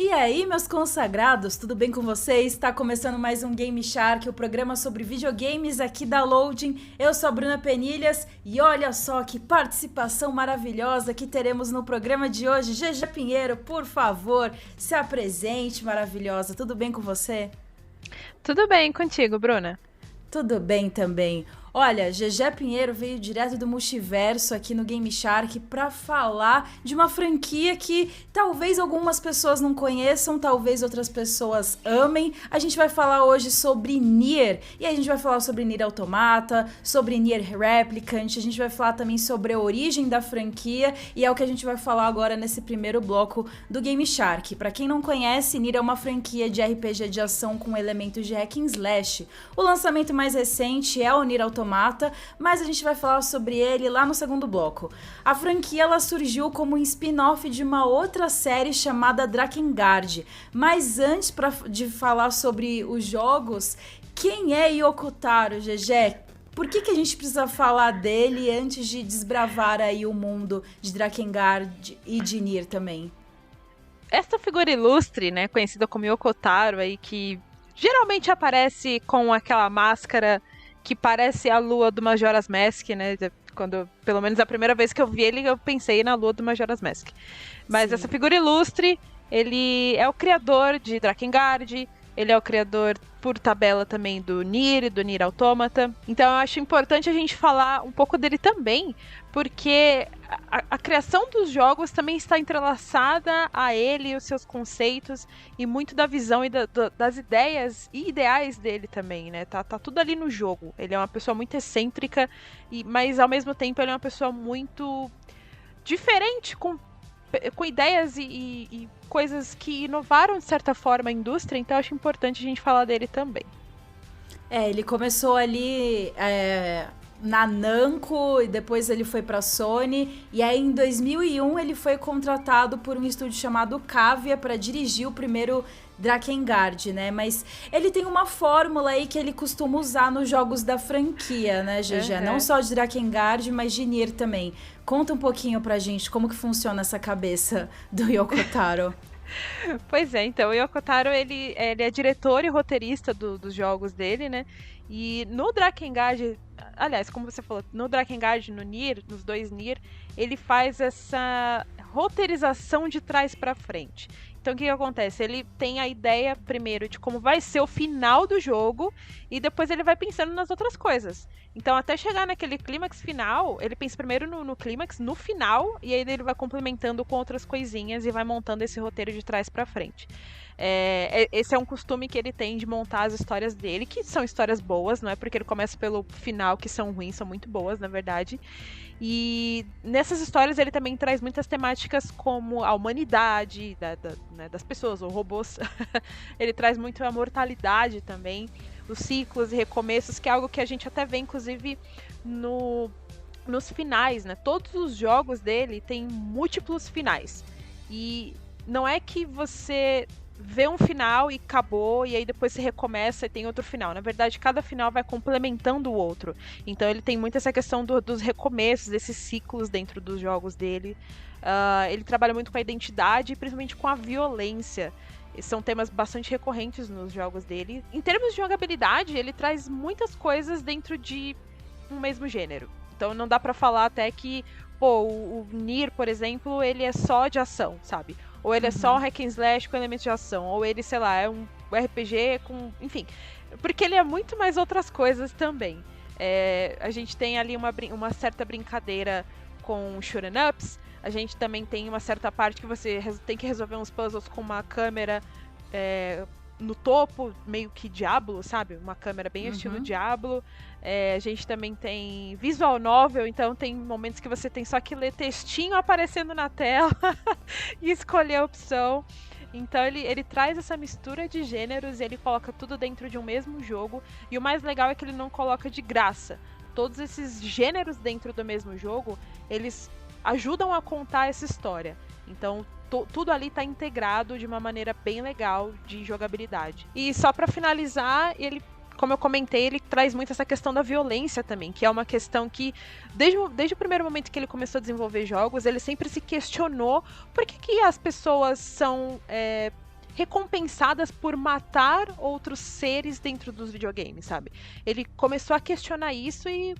E aí, meus consagrados, tudo bem com vocês? Está começando mais um Game Shark, o programa sobre videogames aqui da Loading. Eu sou a Bruna Penilhas e olha só que participação maravilhosa que teremos no programa de hoje. GG Pinheiro, por favor, se apresente, maravilhosa. Tudo bem com você? Tudo bem contigo, Bruna? Tudo bem também. Olha, GG Pinheiro veio direto do multiverso aqui no Game Shark para falar de uma franquia que talvez algumas pessoas não conheçam, talvez outras pessoas amem. A gente vai falar hoje sobre Nier, e a gente vai falar sobre Nier Automata, sobre Nier Replicant, a gente vai falar também sobre a origem da franquia, e é o que a gente vai falar agora nesse primeiro bloco do Game Shark. Para quem não conhece, Nier é uma franquia de RPG de ação com elementos de hack and slash. O lançamento mais recente é o Nier Automata, mas a gente vai falar sobre ele lá no segundo bloco. A franquia ela surgiu como um spin-off de uma outra série chamada Drakengard. Mas antes de falar sobre os jogos, quem é Yoko Taro, GG? Por que a gente precisa falar dele antes de desbravar aí o mundo de Drakengard e de Nier também? Esta figura ilustre, né, conhecida como Yoko Taro, aí, que geralmente aparece com aquela máscara que parece a lua do Majora's Mask, né? Quando, pelo menos a primeira vez que eu vi ele, eu pensei na lua do Majora's Mask. Mas sim, essa figura ilustre, ele é o criador de Drakengard, ele é o criador, por tabela, também do Nier e do Nier Automata. Então eu acho importante a gente falar um pouco dele também, porque a criação dos jogos também está entrelaçada a ele e os seus conceitos, e muito da visão e das ideias e ideais dele também, né? Tá tudo ali no jogo. Ele é uma pessoa muito excêntrica, mas ao mesmo tempo ele é uma pessoa muito diferente, com ideias e coisas que inovaram de certa forma a indústria, então eu acho importante a gente falar dele também. Ele começou ali na Namco, e depois ele foi pra Sony, e aí em 2001 ele foi contratado por um estúdio chamado Cavia para dirigir o primeiro Drakengard, né? Mas ele tem uma fórmula aí que ele costuma usar nos jogos da franquia, né, GG? Uhum. Não só de Drakengard, mas de Nier também. Conta um pouquinho pra gente como que funciona essa cabeça do Yoko Taro. Pois é, então, o Yoko Taro, ele é diretor e roteirista dos jogos dele, né? E no Drakengard, aliás, como você falou, no Drakengard e no Nier, nos dois Nier, ele faz essa roteirização de trás pra frente. Então o que acontece? Ele tem a ideia primeiro de como vai ser o final do jogo, e depois ele vai pensando nas outras coisas. Então até chegar naquele clímax final, ele pensa primeiro no clímax, no final, e aí ele vai complementando com outras coisinhas e vai montando esse roteiro de trás pra frente. Esse é um costume que ele tem de montar as histórias dele, que são histórias boas, não é porque ele começa pelo final que são ruins, são muito boas, na verdade. E nessas histórias ele também traz muitas temáticas como a humanidade né, das pessoas, ou robôs. Ele traz muito a mortalidade também, os ciclos e recomeços, que é algo que a gente até vê, inclusive, nos finais, né? Todos os jogos dele têm múltiplos finais. E não é que você vê um final e acabou, e aí depois se recomeça e tem outro final. Na verdade, cada final vai complementando o outro. Então ele tem muito essa questão dos recomeços, desses ciclos dentro dos jogos dele. Ele trabalha muito com a identidade e principalmente com a violência. São temas bastante recorrentes nos jogos dele. Em termos de jogabilidade, ele traz muitas coisas dentro de um mesmo gênero. Então não dá pra falar até que, o Nier, por exemplo, ele é só de ação, sabe? Ou ele é só um hack and slash com elementos de ação. Ou ele, sei lá, é um RPG com... Enfim, porque ele é muito mais outras coisas também. A gente tem ali uma certa brincadeira com shoot'em ups. A gente também tem uma certa parte que você tem que resolver uns puzzles com uma câmera no topo, meio que Diablo, sabe? Uma câmera bem estilo Diablo. A gente também tem visual novel, então tem momentos que você tem só que ler textinho aparecendo na tela e escolher a opção. Então ele traz essa mistura de gêneros e ele coloca tudo dentro de um mesmo jogo. E o mais legal é que ele não coloca de graça. Todos esses gêneros dentro do mesmo jogo, eles ajudam a contar essa história. Então tudo ali tá integrado de uma maneira bem legal de jogabilidade. E só pra finalizar, ele, como eu comentei, ele traz muito essa questão da violência também, que é uma questão que, desde o primeiro momento que ele começou a desenvolver jogos, ele sempre se questionou por que as pessoas são recompensadas por matar outros seres dentro dos videogames, sabe? Ele começou a questionar isso e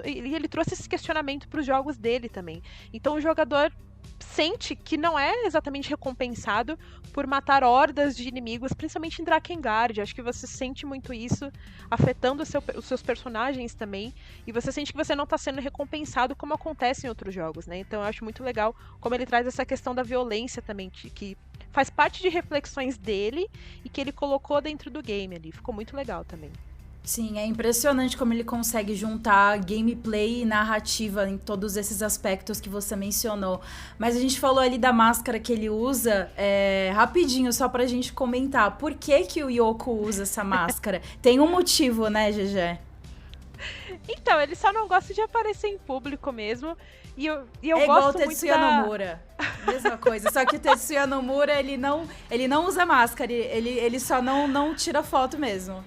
ele trouxe esse questionamento para os jogos dele também. Então o jogador sente que não é exatamente recompensado por matar hordas de inimigos, principalmente em Drakengard. Acho que você sente muito isso afetando os seus personagens também, e você sente que você não está sendo recompensado como acontece em outros jogos, né? Então eu acho muito legal como ele traz essa questão da violência também, que faz parte de reflexões dele e que ele colocou dentro do game ali. Ficou muito legal também. Sim, é impressionante como ele consegue juntar gameplay e narrativa em todos esses aspectos que você mencionou. Mas a gente falou ali da máscara que ele usa, rapidinho, só pra gente comentar. Por que o Yoko usa essa máscara? Tem um motivo, né, GG? Então, ele só não gosta de aparecer em público mesmo. E eu igual gosto o Tetsuya Nomura. Mesma coisa. Só que o Tetsuya Nomura, ele não usa máscara. Ele só não tira foto mesmo.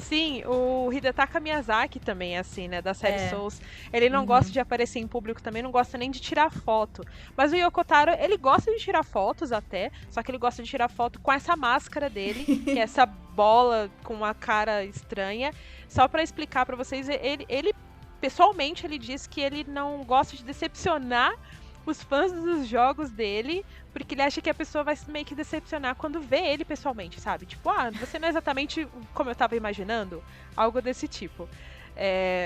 Sim, o Hidetaka Miyazaki também é assim, né, da série Souls. Ele não gosta de aparecer em público também, não gosta nem de tirar foto. Mas o Yoko Taro, ele gosta de tirar fotos até, só que ele gosta de tirar foto com essa máscara dele, que é essa bola com uma cara estranha. Só pra explicar pra vocês, ele pessoalmente, ele diz que ele não gosta de decepcionar os fãs dos jogos dele, porque ele acha que a pessoa vai meio que decepcionar quando vê ele pessoalmente, sabe? Tipo, você não é exatamente como eu tava imaginando, algo desse tipo.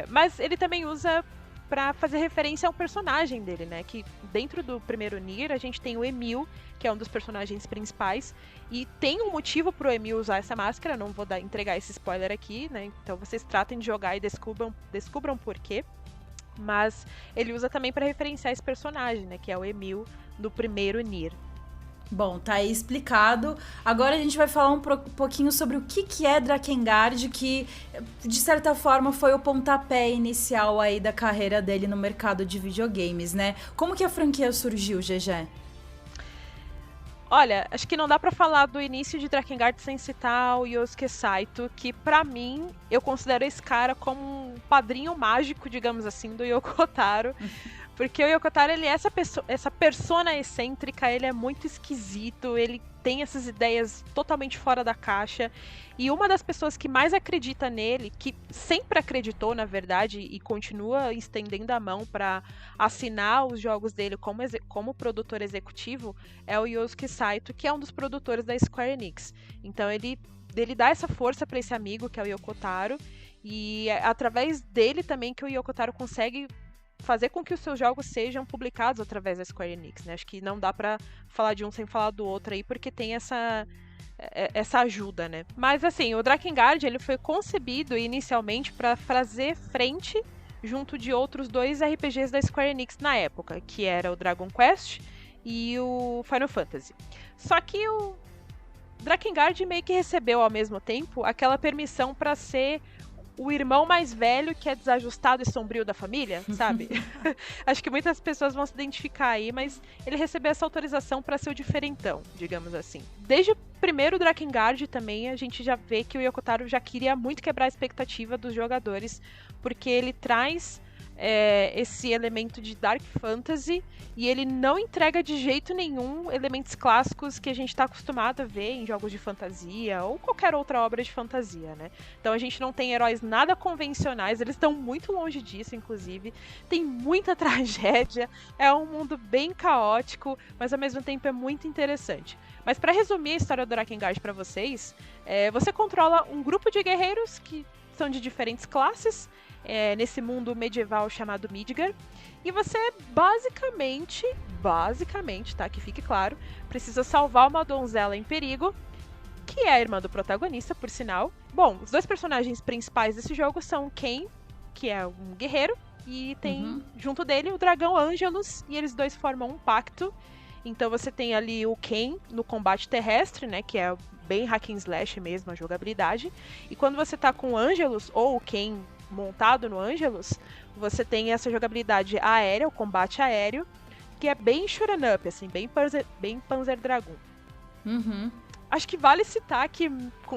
Mas ele também usa pra fazer referência ao personagem dele, né? Que dentro do primeiro Nier, a gente tem o Emil, que é um dos personagens principais, e tem um motivo pro Emil usar essa máscara, não vou entregar esse spoiler aqui, né? Então vocês tratem de jogar e descubram por quê. Mas ele usa também para referenciar esse personagem, né? Que é o Emil, do primeiro Nier. Bom, tá aí explicado. Agora a gente vai falar um pouquinho sobre o que é Drakengard, que de certa forma foi o pontapé inicial aí da carreira dele no mercado de videogames, né? Como que a franquia surgiu, GG? Olha, acho que não dá pra falar do início de Drakengard sem citar o Yosuke Saito, que pra mim, eu considero esse cara como um padrinho mágico, digamos assim, do Yoko Taro. Porque o Yoko Taro, ele é essa persona excêntrica, ele é muito esquisito, ele tem essas ideias totalmente fora da caixa. E uma das pessoas que mais acredita nele, que sempre acreditou, na verdade, e continua estendendo a mão para assinar os jogos dele como produtor executivo, é o Yosuke Saito, que é um dos produtores da Square Enix. Então ele dá essa força para esse amigo, que é o Yoko Taro, e é através dele também que o Yoko Taro consegue fazer com que os seus jogos sejam publicados através da Square Enix, né? Acho que não dá pra falar de um sem falar do outro aí, porque tem essa ajuda, né? Mas assim, o Drakengard, ele foi concebido inicialmente para fazer frente junto de outros dois RPGs da Square Enix na época, que era o Dragon Quest e o Final Fantasy. Só que o Drakengard meio que recebeu ao mesmo tempo aquela permissão para ser o irmão mais velho que é desajustado e sombrio da família, sabe? Acho que muitas pessoas vão se identificar aí, mas ele recebeu essa autorização para ser o diferentão, digamos assim. Desde o primeiro Drakengard também, a gente já vê que o Yoko Taro já queria muito quebrar a expectativa dos jogadores, porque ele traz esse elemento de Dark Fantasy e ele não entrega de jeito nenhum elementos clássicos que a gente está acostumado a ver em jogos de fantasia ou qualquer outra obra de fantasia, né? Então a gente não tem heróis nada convencionais, eles estão muito longe disso, inclusive. Tem muita tragédia, é um mundo bem caótico, mas ao mesmo tempo é muito interessante. Mas para resumir a história do Drakengard para vocês, você controla um grupo de guerreiros que são de diferentes classes, nesse mundo medieval chamado Midgar, e você basicamente, tá, que fique claro, precisa salvar uma donzela em perigo, que é a irmã do protagonista, por sinal. Bom, os dois personagens principais desse jogo são Ken, que é um guerreiro, e tem junto dele o dragão Angelus, e eles dois formam um pacto. Então você tem ali o Ken no combate terrestre, né, que é bem hack and slash mesmo, a jogabilidade. E quando você tá com o Angelus, ou o Ken montado no Angelus, você tem essa jogabilidade aérea, o combate aéreo, que é bem shoot'em up, assim, bem Panzer Dragoon. Acho que vale citar que,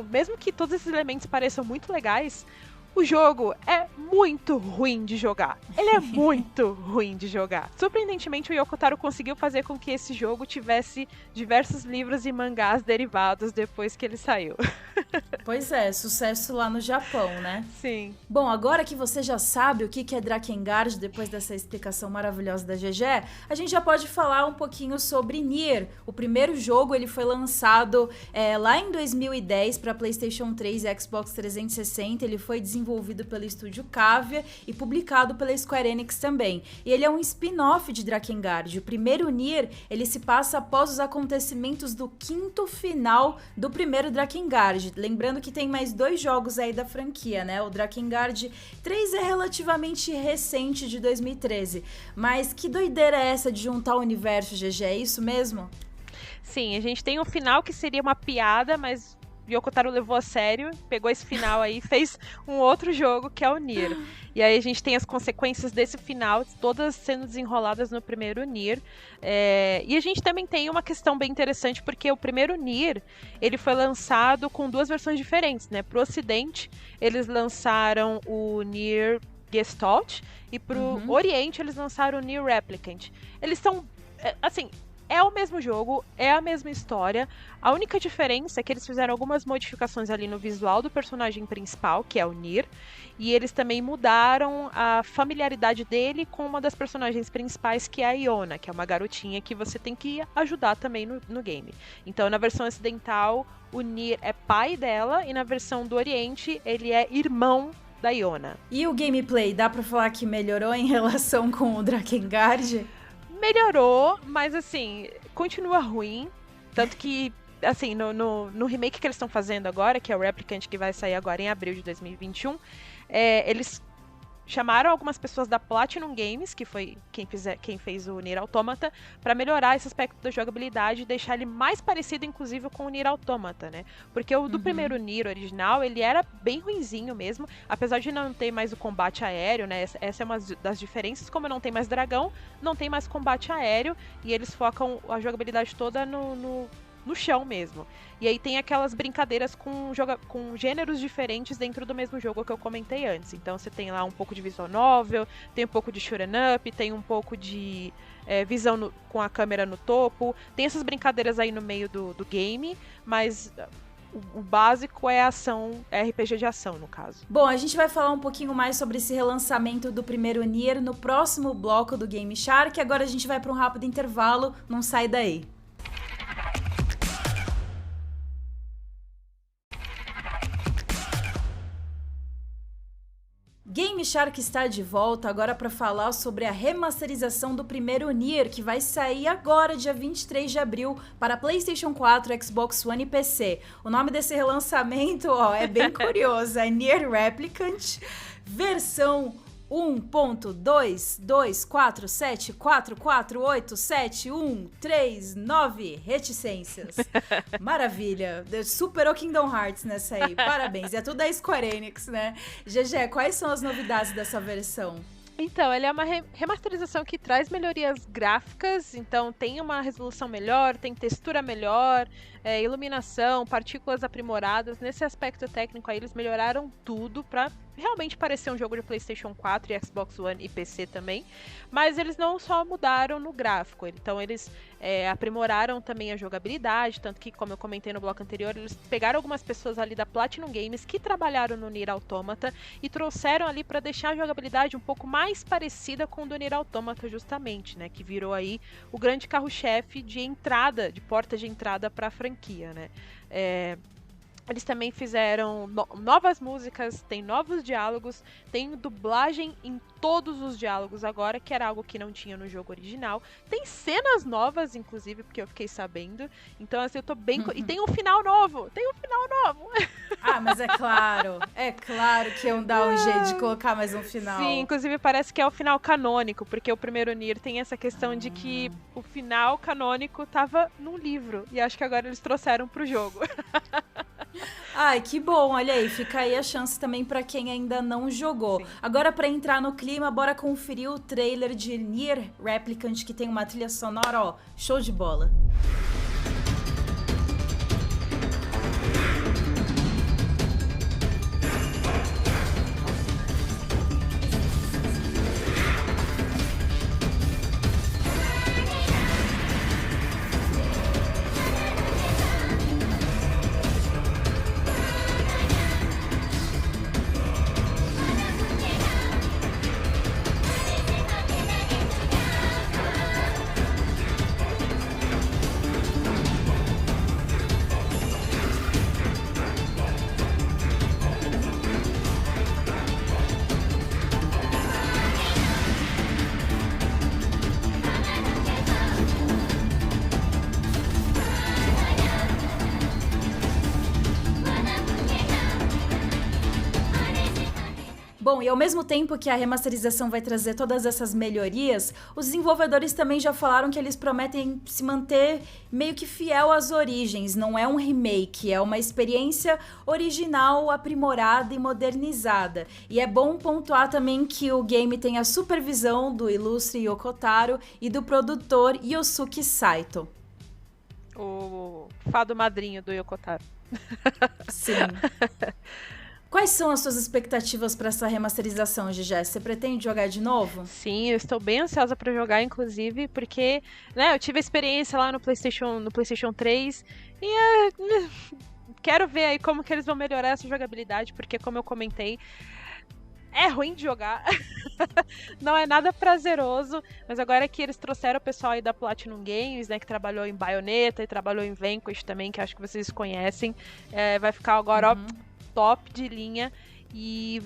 mesmo que todos esses elementos pareçam muito legais, O jogo é muito ruim de jogar. Ele é muito ruim de jogar. Surpreendentemente, o Yoko Taro conseguiu fazer com que esse jogo tivesse diversos livros e mangás derivados depois que ele saiu. Pois é, sucesso lá no Japão, né? Sim. Bom, agora que você já sabe o que é Drakengard, depois dessa explicação maravilhosa da GG, a gente já pode falar um pouquinho sobre Nier. O primeiro jogo ele foi lançado lá em 2010 para PlayStation 3 e Xbox 360. Ele foi desenvolvido pelo estúdio Cavia e publicado pela Square Enix também. E ele é um spin-off de Drakengard. O primeiro Nier, ele se passa após os acontecimentos do quinto final do primeiro Drakengard. Lembrando que tem mais 2 jogos aí da franquia, né? O Drakengard 3 é relativamente recente, de 2013. Mas que doideira é essa de juntar o universo, GG? É isso mesmo? Sim, a gente tem um final que seria uma piada, mas Yoko Taro levou a sério, pegou esse final aí e fez um outro jogo, que é o Nier. E aí a gente tem as consequências desse final, todas sendo desenroladas no primeiro Nier. E a gente também tem uma questão bem interessante, porque o primeiro Nier, ele foi lançado com 2 versões diferentes, né? Pro Ocidente, eles lançaram o Nier Gestalt, e pro Oriente, eles lançaram o Nier Replicant. Eles são, assim... É o mesmo jogo, é a mesma história. A única diferença é que eles fizeram algumas modificações ali no visual do personagem principal, que é o Nier. E eles também mudaram a familiaridade dele com uma das personagens principais, que é a Iona, que é uma garotinha que você tem que ajudar também no game. Então, na versão ocidental, o Nier é pai dela, e na versão do Oriente, ele é irmão da Iona. E o gameplay, dá pra falar que melhorou em relação com o Drakengard? Melhorou, mas assim, continua ruim. Tanto que, assim, no remake que eles estão fazendo agora, que é o Replicant, que vai sair agora em abril de 2021, eles chamaram algumas pessoas da Platinum Games, que foi quem fez o Nier Automata, para melhorar esse aspecto da jogabilidade e deixar ele mais parecido, inclusive, com o Nier Automata, né? Porque o do primeiro Nier original, ele era bem ruinzinho mesmo, apesar de não ter mais o combate aéreo, né? Essa é uma das diferenças, como não tem mais dragão, não tem mais combate aéreo, e eles focam a jogabilidade toda no chão mesmo. E aí tem aquelas brincadeiras com gêneros diferentes dentro do mesmo jogo que eu comentei antes. Então você tem lá um pouco de visual novel, tem um pouco de shoot'em up, tem um pouco de visão com a câmera no topo. Tem essas brincadeiras aí no meio do game, mas o básico é ação, é RPG de ação, no caso. Bom, a gente vai falar um pouquinho mais sobre esse relançamento do primeiro Nier no próximo bloco do Game Shark. Agora a gente vai para um rápido intervalo, não sai daí. Game Shark está de volta agora para falar sobre a remasterização do primeiro Nier, que vai sair agora, dia 23 de abril, para PlayStation 4, Xbox One e PC. O nome desse relançamento, é bem curioso, é Nier Replicant, versão 1.22474487139 reticências. Maravilha. Superou Kingdom Hearts nessa aí. Parabéns. E é tudo da Square Enix, né? GG, quais são as novidades dessa versão? Então, ele é uma remasterização que traz melhorias gráficas, então tem uma resolução melhor, tem textura melhor, iluminação, partículas aprimoradas. Nesse aspecto técnico aí, eles melhoraram tudo pra realmente parecer um jogo de PlayStation 4 e Xbox One e PC também, mas eles não só mudaram no gráfico, então eles aprimoraram também a jogabilidade, tanto que, como eu comentei no bloco anterior, eles pegaram algumas pessoas ali da Platinum Games que trabalharam no Nier Automata e trouxeram ali para deixar a jogabilidade um pouco mais parecida com o do Nier Automata, justamente, né, que virou aí o grande carro-chefe de entrada, de porta de entrada para a franquia, né. Eles também fizeram novas músicas, tem novos diálogos, tem dublagem em todos os diálogos agora, que era algo que não tinha no jogo original. Tem cenas novas, inclusive, porque eu fiquei sabendo. Então, assim, eu tô bem... E tem um final novo! Ah, mas é claro que iam dar um jeito de colocar mais um final. Sim, inclusive parece que é o final canônico, porque o primeiro Nier tem essa questão de que o final canônico tava num livro, e acho que agora eles trouxeram pro jogo. Ai, que bom, olha aí, fica aí a chance também pra quem ainda não jogou. Sim. Agora, pra entrar no clima, bora conferir o trailer de Nier Replicant, que tem uma trilha sonora, show de bola. Bom, e ao mesmo tempo que a remasterização vai trazer todas essas melhorias, os desenvolvedores também já falaram que eles prometem se manter meio que fiel às origens. Não é um remake, é uma experiência original, aprimorada e modernizada. E é bom pontuar também que o game tem a supervisão do ilustre Yoko Taro e do produtor Yosuke Saito. O fado madrinho do Yoko Taro. Sim. Quais são as suas expectativas para essa remasterização, Gigé? Você pretende jogar de novo? Sim, eu estou bem ansiosa para jogar, inclusive, porque, né, eu tive a experiência lá no PlayStation 3 e quero ver aí como que eles vão melhorar essa jogabilidade, porque, como eu comentei, é ruim de jogar, não é nada prazeroso, mas agora que eles trouxeram o pessoal aí da Platinum Games, né, que trabalhou em Bayonetta e trabalhou em Vanquish também, que acho que vocês conhecem, vai ficar agora, ó, top de linha e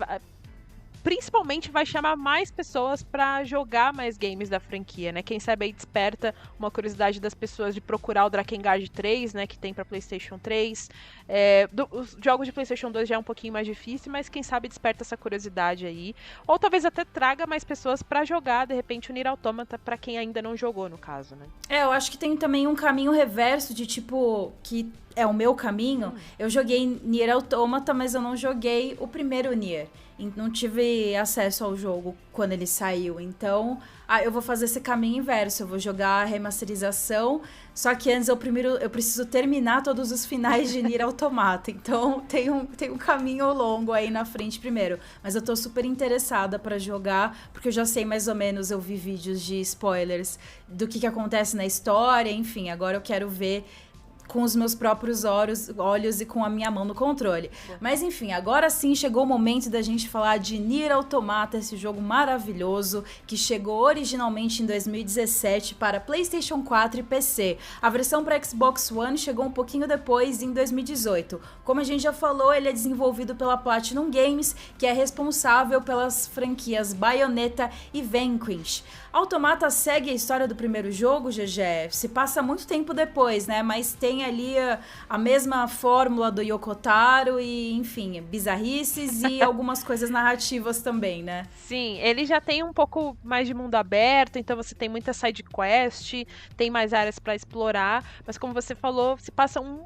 principalmente vai chamar mais pessoas para jogar mais games da franquia, né? Quem sabe aí desperta uma curiosidade das pessoas de procurar o Drakengard 3, né? Que tem para PlayStation 3. Os jogos de PlayStation 2 já é um pouquinho mais difícil, mas quem sabe desperta essa curiosidade aí. Ou talvez até traga mais pessoas para jogar, de repente, o Nier Automata para quem ainda não jogou, no caso, né? Eu acho que tem também um caminho reverso de tipo que é o meu caminho. Eu joguei Nier Automata, mas eu não joguei o primeiro Nier. Não tive acesso ao jogo quando ele saiu. Então, eu vou fazer esse caminho inverso. Eu vou jogar a remasterização. Só que antes eu preciso terminar todos os finais de Nier Automata. Então, tem um caminho longo aí na frente primeiro. Mas eu tô super interessada pra jogar, porque eu já sei mais ou menos, eu vi vídeos de spoilers do que acontece na história. Enfim, agora eu quero ver com os meus próprios olhos e com a minha mão no controle. Mas enfim, agora sim chegou o momento da gente falar de Nier Automata, esse jogo maravilhoso que chegou originalmente em 2017 para PlayStation 4 e PC. A versão para Xbox One chegou um pouquinho depois, em 2018. Como a gente já falou, ele é desenvolvido pela Platinum Games, que é responsável pelas franquias Bayonetta e Vanquish. Automata segue a história do primeiro jogo, GG, se passa muito tempo depois, né? Mas tem ali a mesma fórmula do Yoko Taro e, enfim, bizarrices e algumas coisas narrativas também, né? Sim, ele já tem um pouco mais de mundo aberto, então você tem muita side quest, tem mais áreas pra explorar, mas como você falou, se passam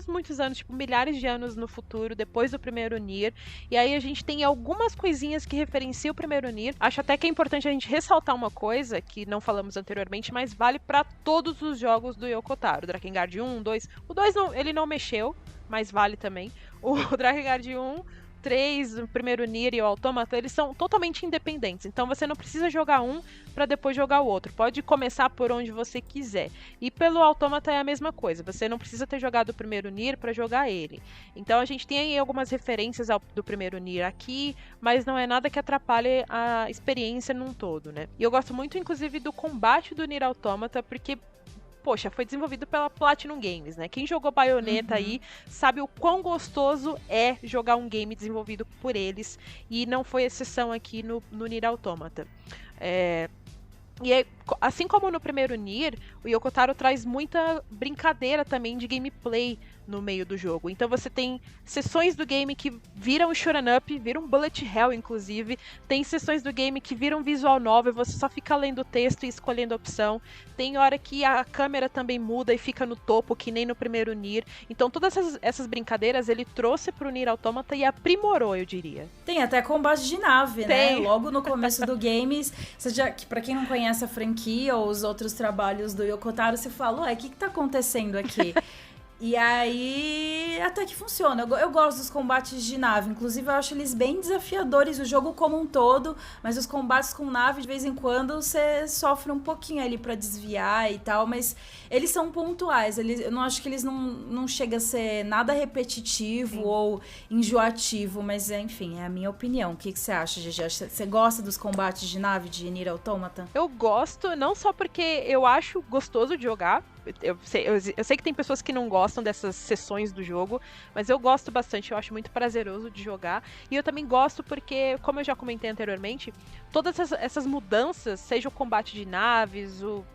muitos anos, tipo milhares de anos no futuro, depois do primeiro Nier, e aí a gente tem algumas coisinhas que referenciam o primeiro Nier. Acho até que é importante a gente ressaltar uma coisa que não falamos anteriormente, mas vale pra todos os jogos do Yoko Taro, Drakengard 1, 2, o 2 não, ele não mexeu, mas vale também, o Drakengard 1, 3, o primeiro Nier e o Automata, eles são totalmente independentes. Então você não precisa jogar um para depois jogar o outro. Pode começar por onde você quiser. E pelo Automata é a mesma coisa. Você não precisa ter jogado o primeiro Nier para jogar ele. Então a gente tem aí algumas referências do primeiro Nier aqui, mas não é nada que atrapalhe a experiência num todo, né? E eu gosto muito, inclusive, do combate do Nier Automata, porque poxa, foi desenvolvido pela Platinum Games, né? Quem jogou Bayonetta aí sabe o quão gostoso é jogar um game desenvolvido por eles. E não foi exceção aqui no Nier Automata. E assim como no primeiro Nier, o Yoko Taro traz muita brincadeira também de gameplay no meio do jogo. Então você tem sessões do game que viram shoot'em up, viram bullet hell, inclusive. Tem sessões do game que viram visual novel, você só fica lendo o texto e escolhendo a opção. Tem hora que a câmera também muda e fica no topo, que nem no primeiro Nier. Então todas essas brincadeiras ele trouxe pro Nier Automata e aprimorou, eu diria. Tem até combate de nave, né? Logo no começo do game, pra quem não conhece a franquia ou os outros trabalhos do Yoko Taro, você fala, ué, o que tá acontecendo aqui? E aí, até que funciona. Eu gosto dos combates de nave. Inclusive, eu acho eles bem desafiadores, o jogo como um todo. Mas os combates com nave, de vez em quando, você sofre um pouquinho ali pra desviar e tal. Mas eles são pontuais. Eu não acho que eles não chegam a ser nada repetitivo ou enjoativo. Mas, enfim, é a minha opinião. O que você acha, GG? Você gosta dos combates de nave de Nier Automata? Eu gosto, não só porque eu acho gostoso de jogar. Eu sei que tem pessoas que não gostam dessas sessões do jogo, mas eu gosto bastante, eu acho muito prazeroso de jogar. E eu também gosto porque, como eu já comentei anteriormente, todas essas mudanças, seja o combate de naves, o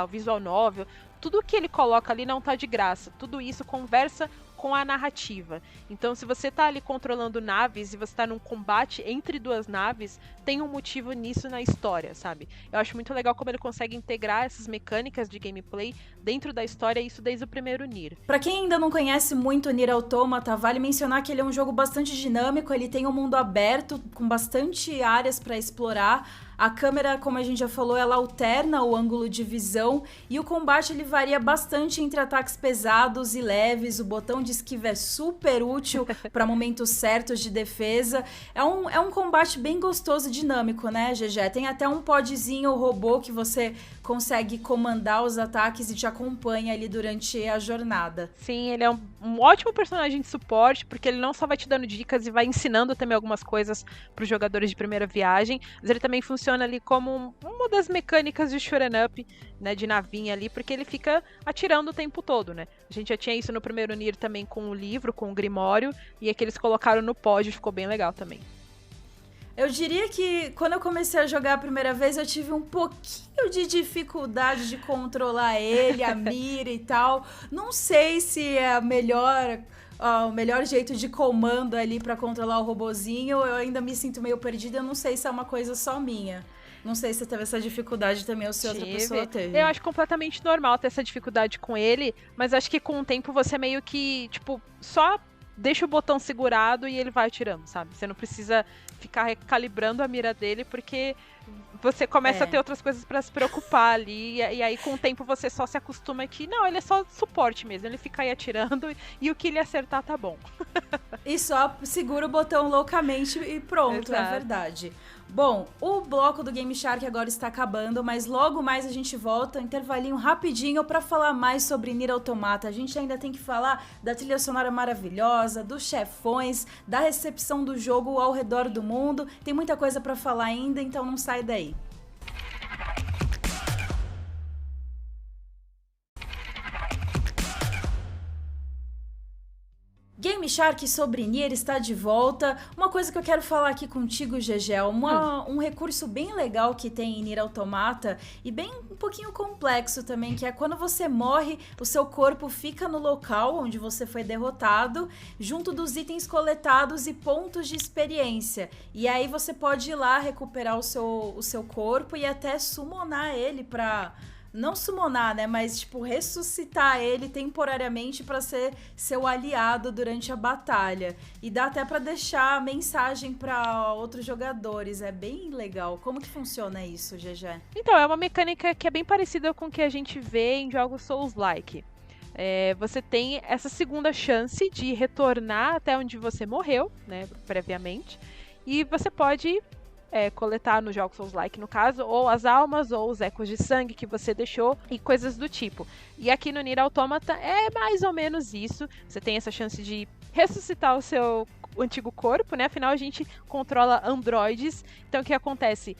visual novel, tudo que ele coloca ali não tá de graça. Tudo isso conversa com a narrativa. Então, se você tá ali controlando naves e você tá num combate entre duas naves, tem um motivo nisso na história, sabe? Eu acho muito legal como ele consegue integrar essas mecânicas de gameplay dentro da história, isso desde o primeiro Nier. Pra quem ainda não conhece muito Nier Automata, vale mencionar que ele é um jogo bastante dinâmico, ele tem um mundo aberto, com bastante áreas pra explorar. A câmera, como a gente já falou, ela alterna o ângulo de visão e o combate ele varia bastante entre ataques pesados e leves. O botão de esquiva é super útil para momentos certos de defesa. É um combate bem gostoso e dinâmico, né, GG? Tem até um podzinho robô que você consegue comandar os ataques e te acompanha ali durante a jornada. Sim, ele é um ótimo personagem de suporte, porque ele não só vai te dando dicas e vai ensinando também algumas coisas para os jogadores de primeira viagem, mas ele também funciona ali como uma das mecânicas de shoot'em up, né, de navinha ali, porque ele fica atirando o tempo todo, né? A gente já tinha isso no primeiro Nier também com o livro, com o Grimório, e aqui eles colocaram no pod, ficou bem legal também. Eu diria que quando eu comecei a jogar a primeira vez, eu tive um pouquinho de dificuldade de controlar ele, a mira e tal. Não sei se é o melhor jeito de comando ali pra controlar o robozinho. Eu ainda me sinto meio perdida, eu não sei se é uma coisa só minha. Não sei se você teve essa dificuldade também ou se outra pessoa teve. Eu acho completamente normal ter essa dificuldade com ele, mas acho que com o tempo você meio que, tipo, só deixa o botão segurado e ele vai atirando, sabe? Você não precisa ficar recalibrando a mira dele, porque você começa a ter outras coisas pra se preocupar ali, e aí com o tempo você só se acostuma que, não, ele é só suporte mesmo, ele fica aí atirando e o que ele acertar tá bom. E só segura o botão loucamente e pronto, Exato. É verdade. Bom, o bloco do Game Shark agora está acabando, mas logo mais a gente volta, intervalinho rapidinho pra falar mais sobre Nier Automata. A gente ainda tem que falar da trilha sonora maravilhosa, dos chefões, da recepção do jogo ao redor do mundo. Tem muita coisa pra falar ainda, então não sai daí. Game Shark sobre Nier está de volta. Uma coisa que eu quero falar aqui contigo, GG, um recurso bem legal que tem em Nier Automata e bem um pouquinho complexo também, que é quando você morre, o seu corpo fica no local onde você foi derrotado, junto dos itens coletados e pontos de experiência. E aí você pode ir lá recuperar o seu corpo e até summonar ele pra... Não summonar, né? Mas, tipo, ressuscitar ele temporariamente pra ser seu aliado durante a batalha. E dá até pra deixar mensagem pra outros jogadores. É bem legal. Como que funciona isso, GG? Então, é uma mecânica que é bem parecida com o que a gente vê em jogos Souls-like. Você tem essa segunda chance de retornar até onde você morreu, né, previamente. E você pode... coletar nos jogos Souls-like, no caso, ou as almas, ou os ecos de sangue que você deixou, e coisas do tipo. E aqui no Nier Automata é mais ou menos isso. Você tem essa chance de ressuscitar o seu antigo corpo, né? Afinal, a gente controla androides. Então, o que acontece?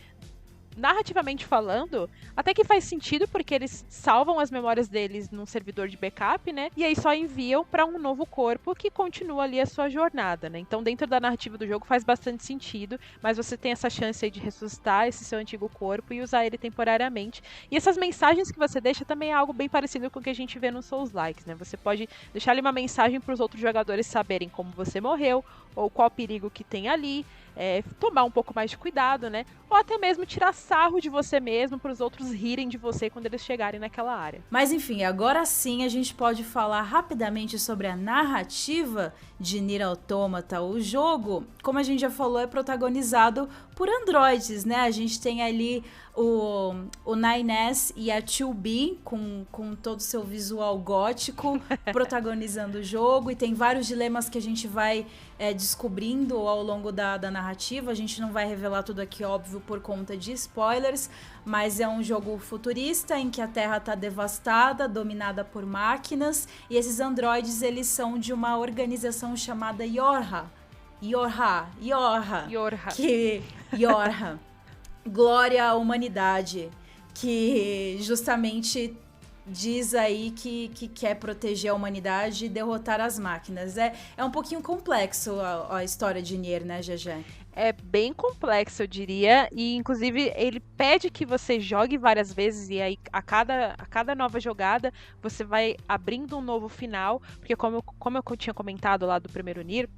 Narrativamente falando, até que faz sentido, porque eles salvam as memórias deles num servidor de backup, né? E aí só enviam para um novo corpo que continua ali a sua jornada, né? Então, dentro da narrativa do jogo faz bastante sentido, mas você tem essa chance aí de ressuscitar esse seu antigo corpo e usar ele temporariamente. E essas mensagens que você deixa também é algo bem parecido com o que a gente vê nos Souls-likes, né? Você pode deixar ali uma mensagem para os outros jogadores saberem como você morreu, ou qual perigo que tem ali, tomar um pouco mais de cuidado, né? Ou até mesmo tirar sarro de você mesmo para os outros rirem de você quando eles chegarem naquela área. Mas enfim, agora sim a gente pode falar rapidamente sobre a narrativa de Nier Automata. O jogo, como a gente já falou, é protagonizado por androides, né? A gente tem ali o 9S e a 2B com todo o seu visual gótico protagonizando o jogo, e tem vários dilemas que a gente vai descobrindo ao longo da narrativa. A gente não vai revelar tudo aqui, óbvio, por conta de spoilers, mas é um jogo futurista em que a Terra está devastada, dominada por máquinas, e esses androides, eles são de uma organização chamada Yorha. Glória à humanidade, que justamente diz aí que quer proteger a humanidade e derrotar as máquinas. É um pouquinho complexo a história de Nier, né, GG? É bem complexo, eu diria, e inclusive ele pede que você jogue várias vezes, e aí a cada nova jogada você vai abrindo um novo final, porque como eu tinha comentado lá do primeiro Nier,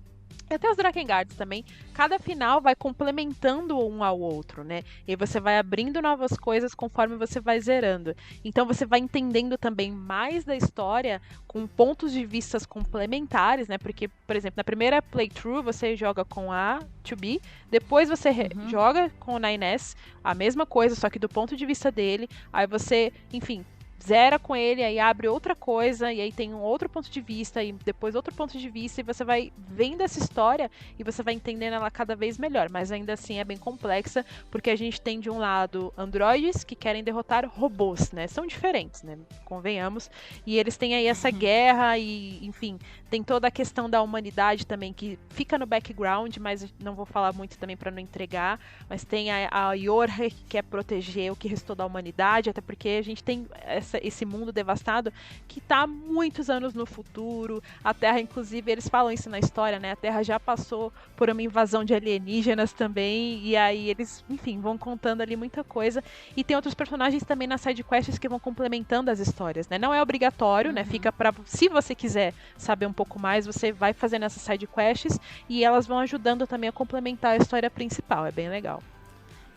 e até os Drakengard também, cada final vai complementando um ao outro, né? E você vai abrindo novas coisas conforme você vai zerando. Então você vai entendendo também mais da história com pontos de vista complementares, né? Porque, por exemplo, na primeira playthrough você joga com a 2B, depois você joga com o 9S, a mesma coisa, só que do ponto de vista dele. Aí você, enfim, zera com ele, aí abre outra coisa, e aí tem um outro ponto de vista, e depois outro ponto de vista, e você vai vendo essa história e você vai entendendo ela cada vez melhor, mas ainda assim é bem complexa, porque a gente tem de um lado androides que querem derrotar robôs, né? São diferentes, né? Convenhamos, e eles têm aí essa guerra e, enfim, tem toda a questão da humanidade também, que fica no background, mas não vou falar muito também para não entregar, mas tem a Yorhe que quer proteger o que restou da humanidade, até porque a gente tem esse mundo devastado que está há muitos anos no futuro. A Terra, inclusive, eles falam isso na história, né? A Terra já passou por uma invasão de alienígenas também, e aí eles, enfim, vão contando ali muita coisa. E tem outros personagens também nas sidequests que vão complementando as histórias, né? Não é obrigatório, né? Fica para, se você quiser saber um pouco mais, você vai fazendo essas sidequests e elas vão ajudando também a complementar a história principal. É bem legal.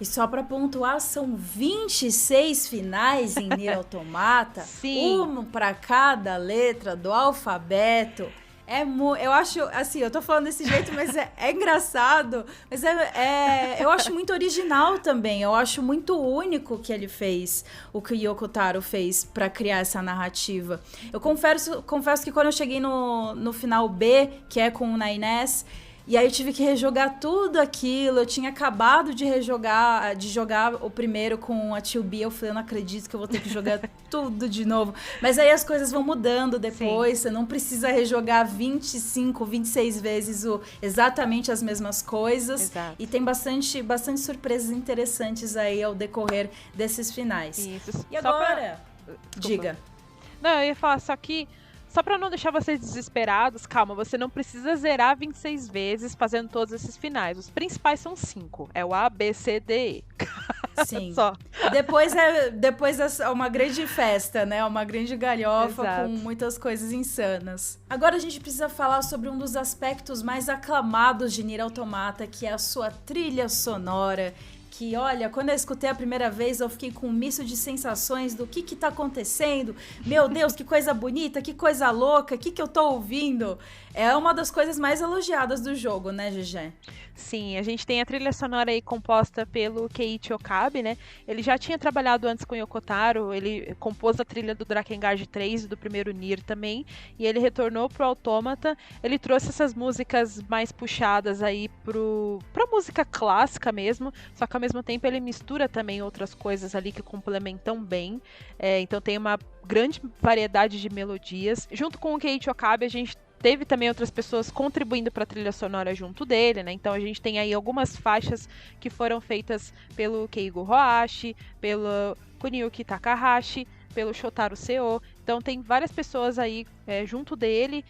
E só para pontuar, são 26 finais em Nier Automata. Sim. Um para cada letra do alfabeto. Eu acho, assim, eu tô falando desse jeito, mas é engraçado. Mas eu acho muito original também. Eu acho muito único que ele fez, o que o Yoko Taro fez para criar essa narrativa. Eu confesso que quando eu cheguei no final B, que é com o 9S, e aí eu tive que rejogar tudo aquilo. Eu tinha acabado de jogar o primeiro com a 2B. Eu falei, eu não acredito que eu vou ter que jogar tudo de novo. Mas aí as coisas vão mudando depois. Sim. Você não precisa rejogar 25, 26 vezes exatamente as mesmas coisas. Exato. E tem bastante surpresas interessantes aí ao decorrer desses finais. Isso. E agora? Diga. Não, eu ia falar só que... Só pra não deixar vocês desesperados, calma, você não precisa zerar 26 vezes fazendo todos esses finais. Os principais são 5. É o A, B, C, D, E. Sim. Só. Depois é uma grande festa, né? Uma grande galhofa. Exato. Com muitas coisas insanas. Agora a gente precisa falar sobre um dos aspectos mais aclamados de Nier Automata, que é a sua trilha sonora. Que, olha, quando eu escutei a primeira vez, eu fiquei com um misto de sensações do que tá acontecendo. Meu Deus, que coisa bonita, que coisa louca, o que eu tô ouvindo? É uma das coisas mais elogiadas do jogo, né, GG? Sim, a gente tem a trilha sonora aí composta pelo Keiichi Okabe, né? Ele já tinha trabalhado antes com Yoko Taro, ele compôs a trilha do Drakengard 3 e do primeiro Nier também, e ele retornou pro Automata. Ele trouxe essas músicas mais puxadas aí pra música clássica mesmo, só que ao mesmo tempo ele mistura também outras coisas ali que complementam bem. Então tem uma grande variedade de melodias. Junto com o Keiichi Okabe, a gente teve também outras pessoas contribuindo para a trilha sonora junto dele, né? Então a gente tem aí algumas faixas que foram feitas pelo Keigo Hoashi, pelo Kuniyuki Takahashi, pelo Shotaro Seo. Então tem várias pessoas aí junto dele,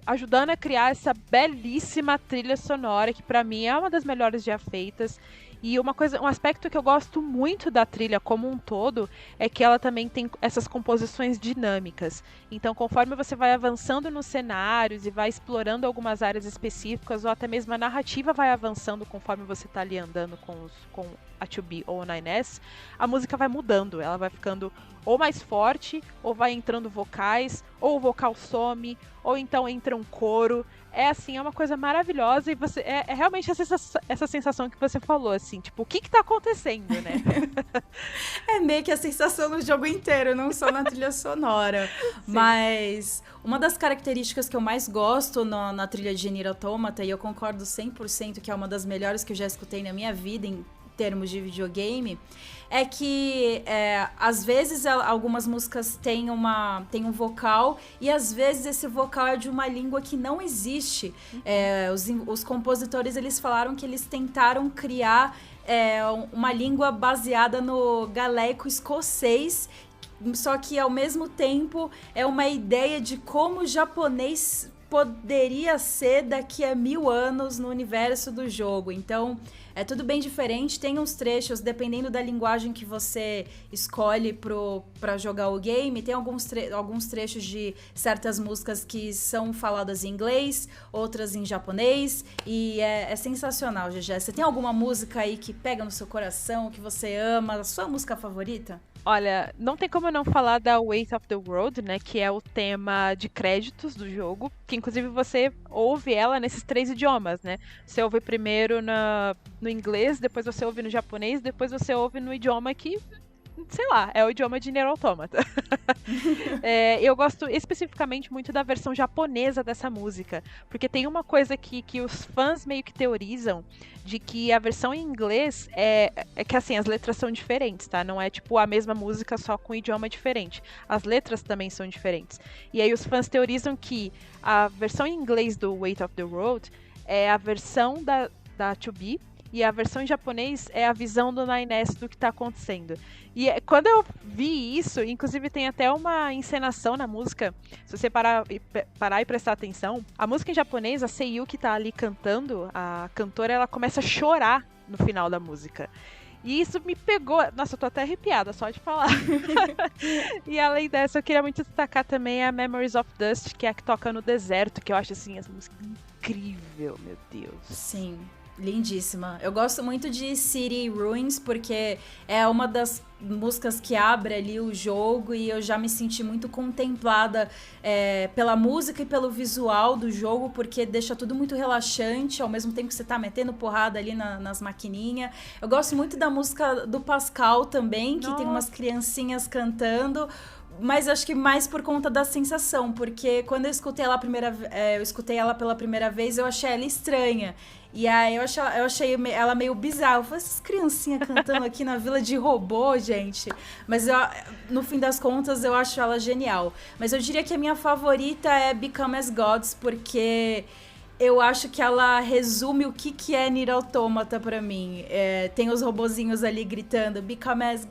ajudando a criar essa belíssima trilha sonora, que para mim é uma das melhores já feitas. E um aspecto que eu gosto muito da trilha como um todo é que ela também tem essas composições dinâmicas. Então, conforme você vai avançando nos cenários e vai explorando algumas áreas específicas, ou até mesmo a narrativa vai avançando conforme você está ali andando com a 2B ou o 9S, a música vai mudando, ela vai ficando ou mais forte, ou vai entrando vocais, ou o vocal some, ou então entra um coro. É assim, é uma coisa maravilhosa, e você é realmente essa sensação que você falou, assim, tipo, o que tá acontecendo, né? É meio que a sensação no jogo inteiro, não só na trilha sonora. Sim. Mas uma das características que eu mais gosto na trilha de Nier Automata, e eu concordo 100% que é uma das melhores que eu já escutei na minha vida em termos de videogame, é que às vezes algumas músicas têm um vocal, e às vezes esse vocal é de uma língua que não existe. Os compositores, eles falaram que eles tentaram criar uma língua baseada no galaico escocês, só que ao mesmo tempo é uma ideia de como o japonês poderia ser daqui a 1000 anos no universo do jogo. Então, é tudo bem diferente. Tem uns trechos, dependendo da linguagem que você escolhe pra jogar o game, tem alguns trechos de certas músicas que são faladas em inglês, outras em japonês, e é sensacional, GG. Você tem alguma música aí que pega no seu coração, que você ama, a sua música favorita? Olha, não tem como eu não falar da Weight of the World, né, que é o tema de créditos do jogo, que inclusive você ouve ela nesses 3 idiomas, né? Você ouve primeiro no inglês, depois você ouve no japonês, depois você ouve no idioma que, sei lá, é o idioma de Nier Automata. Eu gosto especificamente muito da versão japonesa dessa música, porque tem uma coisa que os fãs meio que teorizam, de que a versão em inglês é que assim, as letras são diferentes, tá? Não é tipo a mesma música só com idioma diferente. As letras também são diferentes. E aí os fãs teorizam que a versão em inglês do Weight of the World é a versão da 2B, e a versão em japonês é a visão do 9S do que tá acontecendo. E quando eu vi isso, inclusive tem até uma encenação na música, se você parar e prestar atenção, a música em japonês, a Seiyu que tá ali cantando, a cantora, ela começa a chorar no final da música. E isso me pegou... Nossa, eu tô até arrepiada só de falar. E além dessa, eu queria muito destacar também a Memories of Dust, que é a que toca no deserto, que eu acho, assim, essa música incrível, meu Deus. Sim, lindíssima. Eu gosto muito de City Ruins, porque é uma das músicas que abre ali o jogo e eu já me senti muito contemplada pela música e pelo visual do jogo, porque deixa tudo muito relaxante, ao mesmo tempo que você tá metendo porrada ali nas maquininhas. Eu gosto muito da música do Pascal também, que tem umas criancinhas cantando, mas acho que mais por conta da sensação, porque quando eu escutei ela pela primeira vez, eu achei ela estranha. E aí eu achei ela meio bizarra. Eu falei, essas criancinhas cantando aqui na vila de robô, gente. Mas no fim das contas eu acho ela genial. Mas eu diria que a minha favorita é Become as Gods, porque eu acho que ela resume o que é Nier Automata pra mim. Tem os robozinhos ali gritando Become as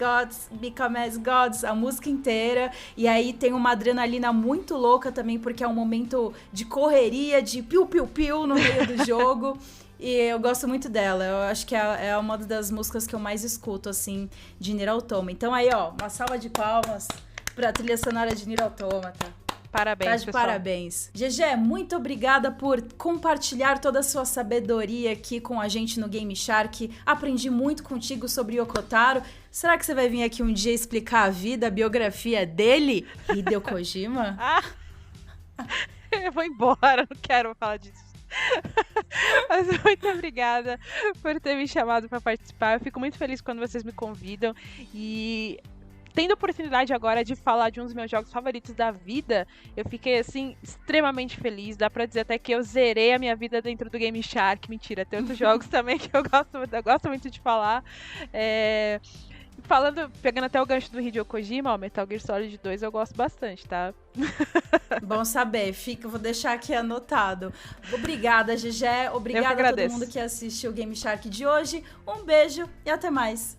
Gods, a música inteira. E aí tem uma adrenalina muito louca também, porque é um momento de correria, de piu-piu-piu no meio do jogo. E eu gosto muito dela. Eu acho que é uma das músicas que eu mais escuto, assim, de Nier Automata. Então aí, ó, uma salva de palmas pra trilha sonora de Nier Automata. Parabéns, tá de pessoal. Parabéns. GG, muito obrigada por compartilhar toda a sua sabedoria aqui com a gente no Game Shark. Aprendi muito contigo sobre Yokotaro. Será que você vai vir aqui um dia explicar a vida, a biografia dele, Hideo Kojima? Eu vou embora, não quero falar disso. Mas muito obrigada por ter me chamado para participar. Eu fico muito feliz quando vocês me convidam. E tendo a oportunidade agora de falar de um dos meus jogos favoritos da vida, eu fiquei, assim, extremamente feliz. Dá pra dizer até que eu zerei a minha vida dentro do Game Shark. Mentira, tem outros jogos também que eu gosto muito de falar. Pegando até o gancho do Hideo Kojima, ó, Metal Gear Solid 2 eu gosto bastante, tá? Bom saber, vou deixar aqui anotado. Obrigada, GG. Obrigada a todo mundo que assistiu o Game Shark de hoje. Um beijo e até mais.